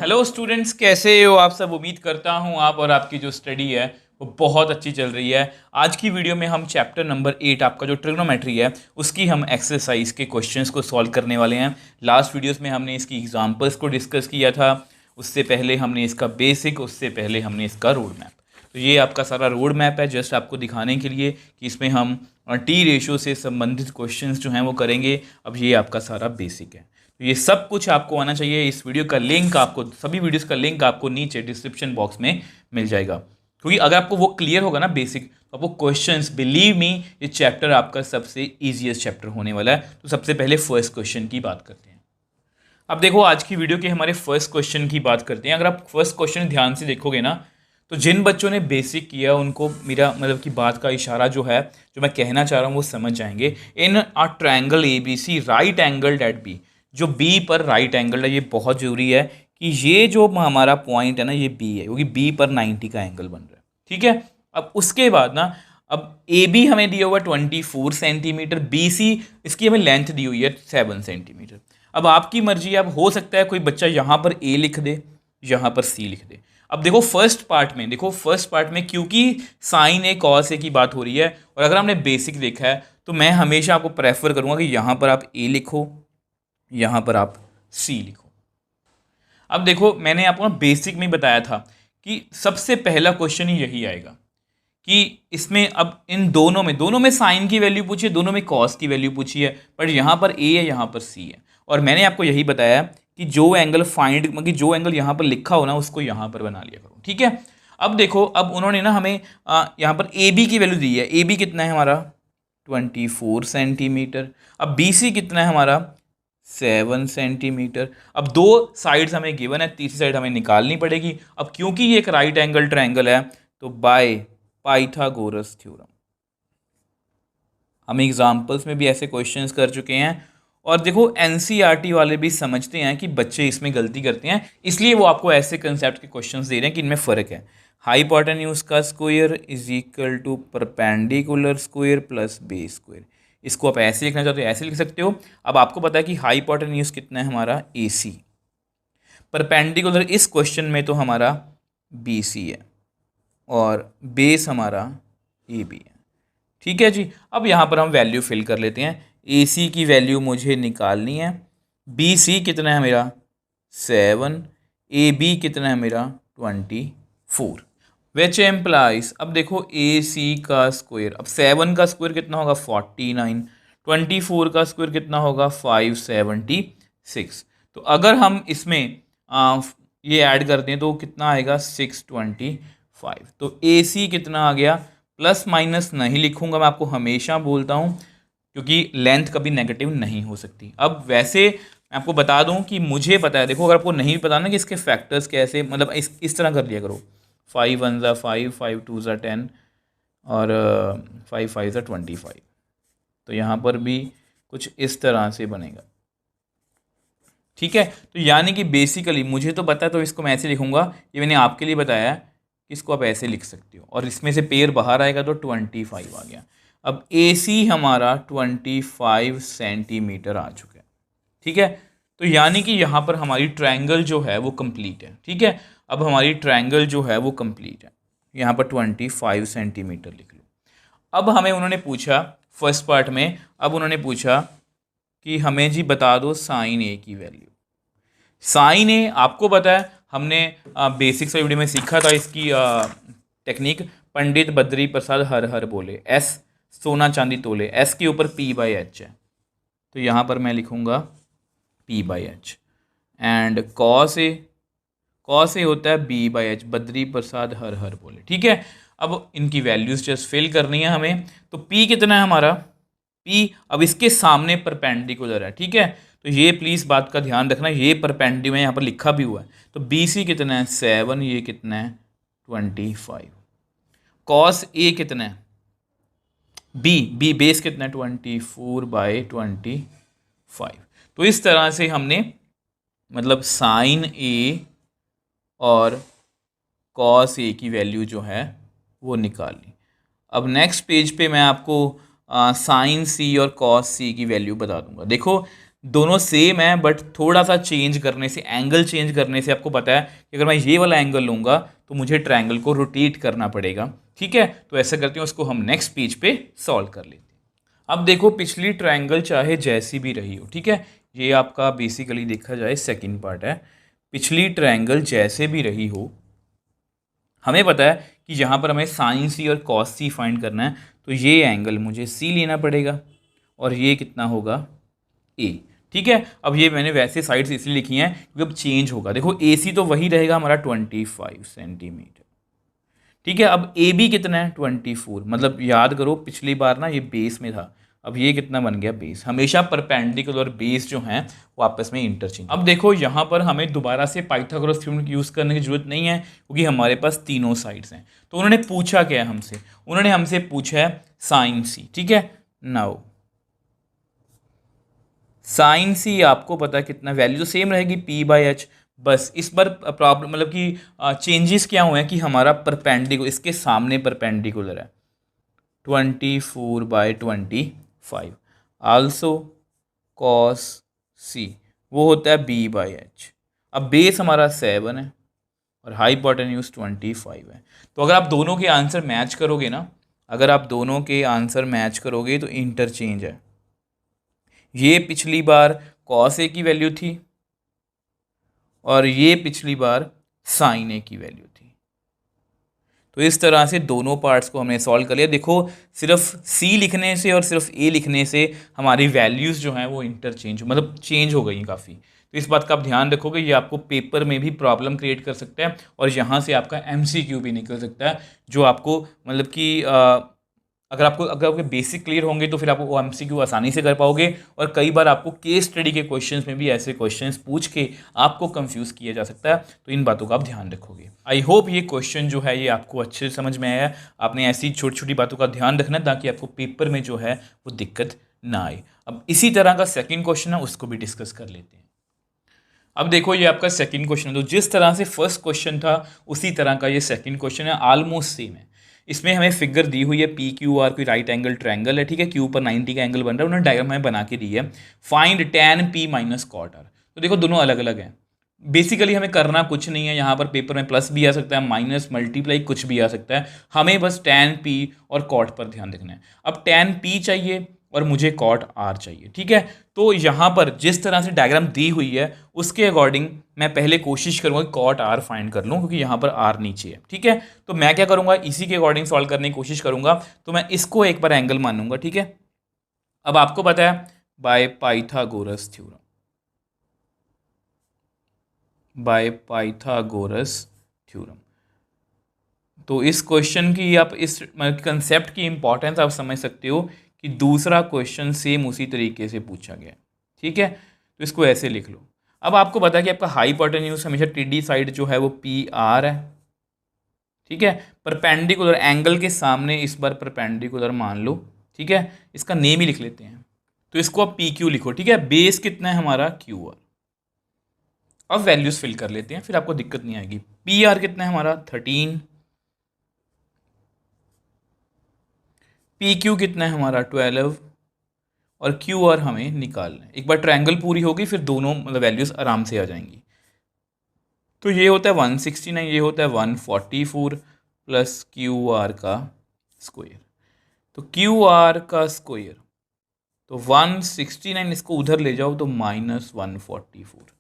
Hello students, कैसे हो आप सब। उम्मीद करता हूँ आप और आपकी जो स्टडी है वो बहुत अच्छी चल रही है। आज की वीडियो में हम चैप्टर नंबर 8 आपका जो ट्रिग्नोमेट्री है उसकी हम एक्सरसाइज के क्वेश्चंस को सॉल्व करने वाले हैं। लास्ट वीडियोस में हमने इसकी एग्जांपल्स को डिस्कस किया था, उससे पहले हमने इसका बेसिक, उससे पहले हमने इसका रोड मैप। तो ये आपका सारा रोड मैप है जस्ट आपको दिखाने के लिए कि इसमें हम टी रेशो से संबंधित क्वेश्चंस जो हैं वो करेंगे। अब ये आपका सारा बेसिक है, तो ये सब कुछ आपको आना चाहिए। इस वीडियो का लिंक आपको, सभी वीडियोस का लिंक आपको नीचे डिस्क्रिप्शन बॉक्स में मिल जाएगा, क्योंकि अगर आपको वो क्लियर होगा ना बेसिक, तो आपको क्वेश्चंस, बिलीव मी, ये चैप्टर आपका सबसे ईजीएस्ट चैप्टर होने वाला है। तो सबसे पहले फर्स्ट क्वेश्चन की बात करते हैं। अब देखो, आज की वीडियो के हमारे फर्स्ट क्वेश्चन की बात करते हैं। अगर आप फर्स्ट क्वेश्चन ध्यान से देखोगे ना, तो जिन बच्चों ने बेसिक किया उनको मेरा मतलब कि बात का इशारा जो है, जो मैं कहना चाह रहा हूँ वो समझ जाएंगे। In a triangle A B C right angled at B, जो बी पर राइट एंगल है, ये बहुत जरूरी है कि ये जो हमारा पॉइंट है ना, ये बी है, क्योंकि बी पर 90 का एंगल बन रहा है। ठीक है, अब उसके बाद ना, अब ए बी हमें दिया हुआ 24 सेंटीमीटर, बी सी इसकी हमें लेंथ दी हुई है 7 सेंटीमीटर। अब आपकी मर्जी, अब हो सकता है कोई बच्चा यहाँ पर ए लिख दे, यहाँ पर सी लिख दे। अब देखो फर्स्ट पार्ट में, देखो फर्स्ट पार्ट में क्योंकि साइन ए कॉस ए की बात हो रही है, और अगर हमने बेसिक देखा है तो मैं हमेशा आपको प्रेफर करूंगा कि यहाँ पर आप ए लिखो, यहाँ पर आप सी लिखो। अब देखो, मैंने आपको ना बेसिक में बताया था कि सबसे पहला क्वेश्चन ही यही आएगा कि इसमें अब इन दोनों में साइन की वैल्यू पूछी है, दोनों में कॉस की वैल्यू पूछी है, पर यहाँ पर ए है, यहाँ पर सी है। और मैंने आपको यही बताया कि जो एंगल फाइंड, मतलब जो एंगल यहाँ पर लिखा हो ना, उसको यहाँ पर बना लिया करो। ठीक है, अब देखो, अब उन्होंने ना हमें यहाँ पर ए बी की वैल्यू दी है। ए बी कितना है हमारा 24 सेंटीमीटर। अब बी सी कितना है हमारा 7 सेंटीमीटर। अब दो साइड्स हमें गिवन है, तीसरी साइड हमें निकालनी पड़ेगी। अब क्योंकि ये एक राइट एंगल ट्रायंगल है, तो बाय पाइथागोरस थ्योरम, हम एग्जाम्पल्स में भी ऐसे क्वेश्चंस कर चुके हैं। और देखो एनसीईआरटी वाले भी समझते हैं कि बच्चे इसमें गलती करते हैं, इसलिए वो आपको ऐसे कंसेप्ट के क्वेश्चंस दे रहे हैं कि इनमें फ़र्क है। हाइपोटेन्यूज का square is equal to perpendicular square plus base square. इसको आप ऐसे लिखना चाहते हो ऐसे लिख सकते हो। अब आपको पता है कि हाइपोटेन्यूज कितना है हमारा ए सी, परपेंडिकुलर इस क्वेश्चन में तो हमारा बी सी है, और बेस हमारा ए बी है। ठीक है जी, अब यहाँ पर हम वैल्यू फिल कर लेते हैं। ए सी की वैल्यू मुझे निकालनी है। बी सी कितना है मेरा 7, ए बी कितना है मेरा 24, विच एम्प्लाइज, अब देखो ए सी का स्क्वायर, अब 7 का स्क्वायर कितना होगा 49, 24 का स्क्वायर कितना होगा 576। तो अगर हम इसमें ये ऐड करते हैं तो कितना आएगा 625। तो ए सी कितना आ गया, प्लस माइनस नहीं लिखूंगा, मैं आपको हमेशा बोलता हूँ, क्योंकि लेंथ कभी नेगेटिव नहीं हो सकती। अब वैसे मैं आपको बता दूं कि मुझे पता है, देखो अगर आपको नहीं पता ना कि इसके फैक्टर्स कैसे, मतलब इस तरह कर लिया करो, 5 1 ज़ा 5, 5 2 ज़ा 10, और 5 5 ज़ा 25। तो यहाँ पर भी कुछ इस तरह से बनेगा। ठीक है, तो यानी कि बेसिकली मुझे तो पता है, तो इसको मैं ऐसे लिखूंगा, ये मैंने आपके लिए बताया है कि इसको आप ऐसे लिख सकते हो, और इसमें से पेयर बाहर आएगा तो 25 आ गया। अब ए सी हमारा 25 सेंटीमीटर आ चुका है। ठीक है, तो यानी कि यहाँ पर हमारी ट्रायंगल जो है वो कंप्लीट है। ठीक है, अब हमारी ट्रायंगल जो है वो कंप्लीट है, यहाँ पर 25 सेंटीमीटर लिख लो। अब हमें उन्होंने पूछा फर्स्ट पार्ट में, अब उन्होंने पूछा कि हमें जी बता दो साइन ए की वैल्यू। साइन ए आपको पता है, हमने बेसिक से वीडियो में सीखा था इसकी टेक्निक। पंडित बद्री प्रसाद हर हर बोले, एस सोना चांदी तोले, एस के ऊपर पी बाई एच है, तो यहाँ पर मैं लिखूँगा P by H. And cos A होता है B by H, Badri Prasad हर हर बोले। ठीक है, अब इनकी वैल्यूज जस्ट फिल करनी है हमें। तो पी कितना है हमारा, पी अब इसके सामने परपेंडिकुलर है। ठीक है, तो ये प्लीज़ बात का ध्यान रखना, ये परपेंडिकुलर यहाँ पर लिखा भी हुआ है। तो बी सी कितना है 7, ये कितना है 25। कॉस ए कितना है, बी बेस कितना है 24/25। तो इस तरह से हमने मतलब साइन ए और कॉस ए की वैल्यू जो है वो निकाल ली। अब नेक्स्ट पेज पे मैं आपको साइन सी और कॉस सी की वैल्यू बता दूंगा। देखो दोनों सेम है बट थोड़ा सा चेंज करने से, एंगल चेंज करने से आपको पता है कि अगर मैं ये वाला एंगल लूँगा तो मुझे ट्रायंगल को रोटेट करना पड़ेगा। ठीक है, तो ऐसा करते हैं, उसको हम नेक्स्ट पेज पे सॉल्व कर लेते हैं। अब देखो पिछली ट्रायंगल चाहे जैसी भी रही हो, ठीक है, ये आपका बेसिकली देखा जाए सेकंड पार्ट है। पिछली ट्रायंगल जैसे भी रही हो, हमें पता है कि यहाँ पर हमें साइन सी और कॉस सी फाइंड करना है, तो ये एंगल मुझे सी लेना पड़ेगा और ये कितना होगा ए। ठीक है, अब ये मैंने वैसे साइड्स इसलिए लिखी हैं क्योंकि अब चेंज होगा। देखो ए सी तो वही रहेगा हमारा 25 सेंटीमीटर। ठीक है, अब ए बी कितना है 24, मतलब याद करो पिछली बार ना ये बेस में था, अब ये कितना बन गया बेस। हमेशा परपेंडिकुलर और बेस जो हैं वो आपस में इंटरचेंज। अब देखो यहाँ पर हमें दोबारा से पाइथागोरस थ्योरम यूज़ करने की जरूरत नहीं है क्योंकि हमारे पास तीनों साइड्स हैं। तो उन्होंने पूछा क्या है हमसे, उन्होंने हमसे पूछा है साइन सी। ठीक है, नाउ साइन सी आपको पता है कितना, वैल्यू तो सेम रहेगी पी बाई एच, बस इस बार प्रॉब्लम मतलब कि चेंजेस क्या हुए हैं कि हमारा परपेंडिकुलर, इसके सामने परपेंडिकुलर है 24/25, आल्सो कॉस सी वो होता है बी बाई एच। अब बेस हमारा 7 है और हाइपोटेन्यूज 25 है। तो अगर आप दोनों के आंसर मैच करोगे ना, अगर आप दोनों के आंसर मैच करोगे तो इंटरचेंज है। ये पिछली बार कॉस ए की वैल्यू थी और ये पिछली बार साइन ए की वैल्यू थी। तो इस तरह से दोनों पार्ट्स को हमने सॉल्व कर लिया। देखो सिर्फ सी लिखने से और सिर्फ ए लिखने से हमारी वैल्यूज़ जो हैं वो इंटरचेंज मतलब चेंज हो गई काफ़ी। तो इस बात का आप ध्यान रखोगे, ये आपको पेपर में भी प्रॉब्लम क्रिएट कर सकता है और यहाँ से आपका एमसीक्यू भी निकल सकता है, जो आपको मतलब कि अगर आपके बेसिक क्लियर होंगे तो फिर आप वो एमसीक्यू आसानी से कर पाओगे। और कई बार आपको केस स्टडी के क्वेश्चंस में भी ऐसे क्वेश्चंस पूछ के आपको कंफ्यूज किया जा सकता है, तो इन बातों का आप ध्यान रखोगे। आई होप ये क्वेश्चन जो है ये आपको अच्छे से समझ में आया है। आपने ऐसी छोटी छोटी बातों का ध्यान रखना है ताकि आपको पेपर में जो है वो दिक्कत ना आए। अब इसी तरह का सेकेंड क्वेश्चन है, उसको भी डिस्कस कर लेते हैं। अब देखो ये आपका सेकंड क्वेश्चन है, तो जिस तरह से फर्स्ट क्वेश्चन था उसी तरह का ये सेकंड क्वेश्चन है, ऑलमोस्ट सेम है। इसमें हमें फिगर दी हुई है पी क्यू आर, कोई राइट एंगल ट्रायंगल है। ठीक है, क्यू पर 90 का एंगल बन रहा है, उन्होंने डायग्राम हमें बना के दी है। Find tan p minus cot R. तो देखो दोनों अलग अलग हैं, बेसिकली हमें करना कुछ नहीं है। यहाँ पर पेपर में प्लस भी आ सकता है, माइनस, मल्टीप्लाई कुछ भी आ सकता है, हमें बस tan p और कॉट पर ध्यान रखना है। अब tan p चाहिए और मुझे कॉट आर चाहिए। ठीक है, तो यहाँ पर जिस तरह से डायग्राम दी हुई है उसके अकॉर्डिंग मैं पहले कोशिश करूँगा कि कॉट आर फाइंड कर लूँ, क्योंकि यहाँ पर आर नीचे है। ठीक है, तो मैं क्या करूँगा, इसी के अकॉर्डिंग सॉल्व करने की कोशिश करूँगा। तो मैं इसको एक बार एंगल मानूंगा। ठीक है, अब आपको पता है by Pythagoras theorem, by Pythagoras theorem, तो इस क्वेश्चन की आप इस कंसेप्ट की इंपॉर्टेंस आप समझ सकते हो कि दूसरा क्वेश्चन सेम उसी तरीके से पूछा गया। ठीक है, तो इसको ऐसे लिख लो। अब आपको पता है कि आपका हाइपोटेन्यूज हमेशा टीडी साइड जो है वो पी आर है। ठीक है, परपेंडिकुलर एंगल के सामने इस बार परपेंडिकुलर मान लो। ठीक है, इसका नेम ही लिख लेते हैं, तो इसको आप पी क्यू लिखो। ठीक है, बेस कितना है हमारा क्यू आर। अब वैल्यूज फिल कर लेते हैं, फिर आपको दिक्कत नहीं आएगी। पी आर कितना है हमारा 13, पी क्यू कितना है हमारा 12 और क्यू आर हमें निकालना है। एक बार ट्रायंगल पूरी होगी फिर दोनों मतलब वैल्यूज आराम से आ जाएंगी। तो ये होता है 169, ये होता है 144 प्लस क्यू आर का स्क्वायर। तो क्यू आर का स्क्वायर तो 169, इसको उधर ले जाओ तो -144,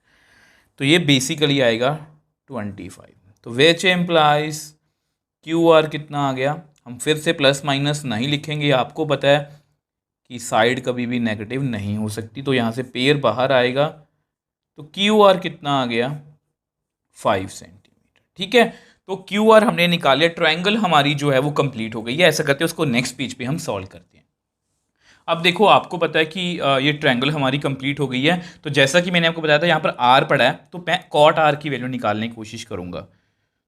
तो ये बेसिकली आएगा 25। तो विच एम्प्लाइज क्यू आर कितना आ गया। हम फिर से प्लस माइनस नहीं लिखेंगे, आपको पता है कि साइड कभी भी नेगेटिव नहीं हो सकती, तो यहाँ से पेयर बाहर आएगा। तो क्यू आर कितना आ गया 5 सेंटीमीटर। ठीक है, तो क्यू आर हमने निकाले, ट्रायंगल हमारी जो है वो कंप्लीट हो गई है। ऐसा करते हैं उसको नेक्स्ट पेज पे हम सॉल्व करते हैं। अब देखो आपको पता है कि ये ट्रायंगल हमारी कंप्लीट हो गई है। तो जैसा कि मैंने आपको बताया था यहाँ पर आर पड़ा है, तो मैं कॉट आर की वैल्यू निकालने की कोशिश करूँगा।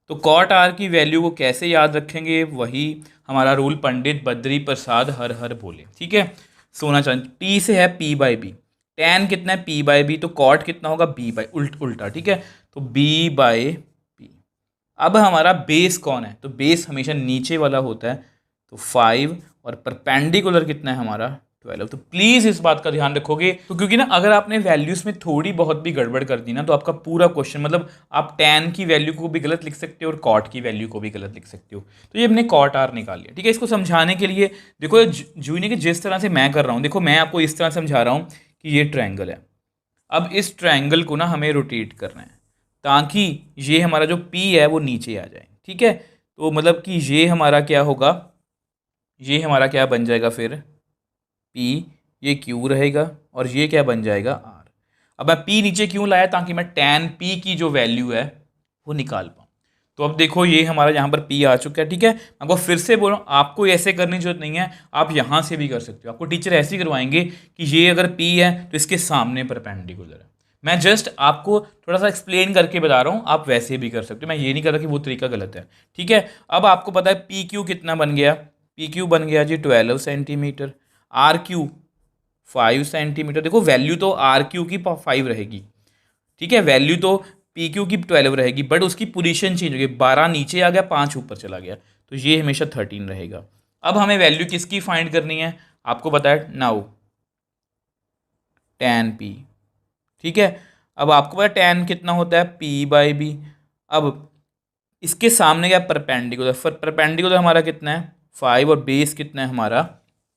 तो कॉट आर की वैल्यू को कैसे याद रखेंगे, वही हमारा रूल पंडित बद्री प्रसाद हर हर बोले। ठीक है, सोना चांदी टी से है पी बाई बी, टैन कितना है पी बाई बी, तो कॉट कितना होगा बी बाई उल्टा। ठीक है, तो बी बाई पी। अब हमारा बेस कौन है, तो बेस हमेशा नीचे वाला होता है, तो 5 और परपेंडिकुलर कितना है हमारा 12। तो प्लीज़ इस बात का ध्यान रखोगे, तो क्योंकि ना अगर आपने वैल्यूज़ में थोड़ी बहुत भी गड़बड़ कर दी ना, तो आपका पूरा क्वेश्चन, मतलब आप tan की वैल्यू को भी गलत लिख सकते हो और cot की वैल्यू को भी गलत लिख सकते हो। तो ये हमने cot r निकाल लिया, ठीक है। इसको समझाने के लिए देखो जूनियर के जिस तरह से मैं कर रहा हूँ, देखो मैं आपको इस तरह समझा रहा हूँ कि ये ट्रायंगल है। अब इस ट्रायंगल को ना हमें रोटेट करना है ताकि ये हमारा जो P है वो नीचे आ जाए, ठीक है। तो मतलब कि ये हमारा क्या होगा, ये हमारा क्या बन जाएगा फिर P, ये Q रहेगा और ये क्या बन जाएगा R। अब मैं P नीचे क्यों लाया, ताकि मैं tan P की जो वैल्यू है वो निकाल पाऊँ। तो अब देखो ये हमारा यहाँ पर P आ चुका है, ठीक है। आपको फिर से बोल रहा हूँ, आपको ऐसे करने की जरूरत नहीं है, आप यहाँ से भी कर सकते हो। आपको टीचर ऐसे ही करवाएंगे कि ये अगर P है तो इसके सामने परपेंडिकुलर है। मैं जस्ट आपको थोड़ा सा एक्सप्लेन करके बता रहा हूँ, आप वैसे भी कर सकते हो। मैं ये नहीं कर रहा कि वो तरीका गलत है, ठीक है। अब आपको पता है PQ कितना बन गया, PQ बन गया जी 12 सेंटीमीटर, RQ 5 सेंटीमीटर। देखो वैल्यू तो RQ की 5 रहेगी, ठीक है, वैल्यू तो PQ की 12 रहेगी, बट उसकी पोजीशन चेंज हो गई, 12 नीचे आ गया, 5 ऊपर चला गया, तो ये हमेशा 13 रहेगा। अब हमें वैल्यू किसकी फाइंड करनी है, आपको पता है नाउ tan P, ठीक है। अब आपको पता है tan कितना होता है P/B। अब इसके सामने क्या परपेंडिकुलर, परपेंडिकुलर हमारा कितना है 5 और बेस कितना है हमारा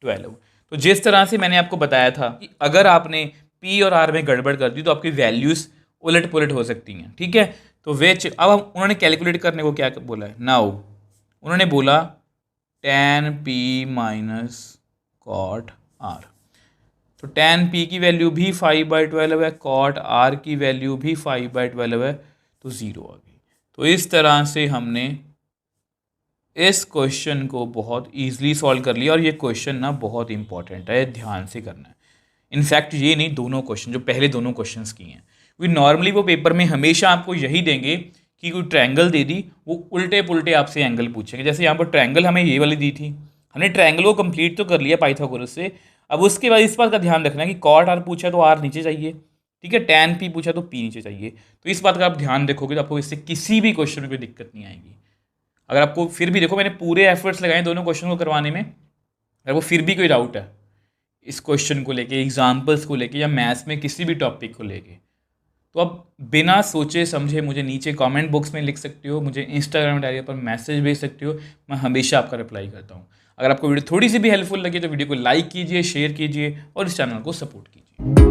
12। तो जिस तरह से मैंने आपको बताया था कि अगर आपने P और R में गड़बड़ कर दी तो आपकी वैल्यूज़ उलट पुलट हो सकती हैं, ठीक है। तो अब उन्होंने कैलकुलेट करने को क्या बोला है, नाउ उन्होंने बोला tan P minus cot R। तो tan P की वैल्यू भी 5/12 है, cot R की वैल्यू भी 5/12 है, तो 0 आ गई। तो इस तरह से हमने इस क्वेश्चन को बहुत ईजिली सॉल्व कर लिया, और ये क्वेश्चन ना बहुत इंपॉर्टेंट है, ध्यान से करना है। इनफैक्ट ये नहीं, दोनों क्वेश्चन जो पहले दोनों क्वेश्चंस किए हैं, क्योंकि नॉर्मली वो पेपर में हमेशा आपको यही देंगे कि कोई ट्रायंगल दे दी, वो उल्टे पुल्टे आपसे एंगल पूछेंगे। जैसे यहाँ पर ट्रायंगल हमें ये वाली दी थी, हमने ट्रायंगल को कंप्लीट तो कर लिया पाइथागोरस से। अब उसके बाद इस बात का ध्यान रखना है कि कॉट आर पूछा तो आर नीचे चाहिए, ठीक है, टैन पी पूछा तो पी नीचे चाहिए। तो इस बात का आप ध्यान रखोगे तो आपको इससे किसी भी क्वेश्चन में कोई दिक्कत नहीं आएगी। अगर आपको फिर भी, देखो मैंने पूरे एफर्ट्स लगाए दोनों क्वेश्चन को करवाने में, अगर वो फिर भी कोई डाउट है इस क्वेश्चन को लेके, एग्जाम्पल्स को लेके, या मैथ्स में किसी भी टॉपिक को लेके, तो आप बिना सोचे समझे मुझे नीचे कमेंट बॉक्स में लिख सकते हो, मुझे इंस्टाग्राम डायरी पर मैसेज भेज सकते हो, मैं हमेशा आपका रिप्लाई करता हूँ। अगर आपको वीडियो थोड़ी सी भी हेल्पफुल लगी तो वीडियो को लाइक कीजिए, शेयर कीजिए और इस चैनल को सपोर्ट कीजिए।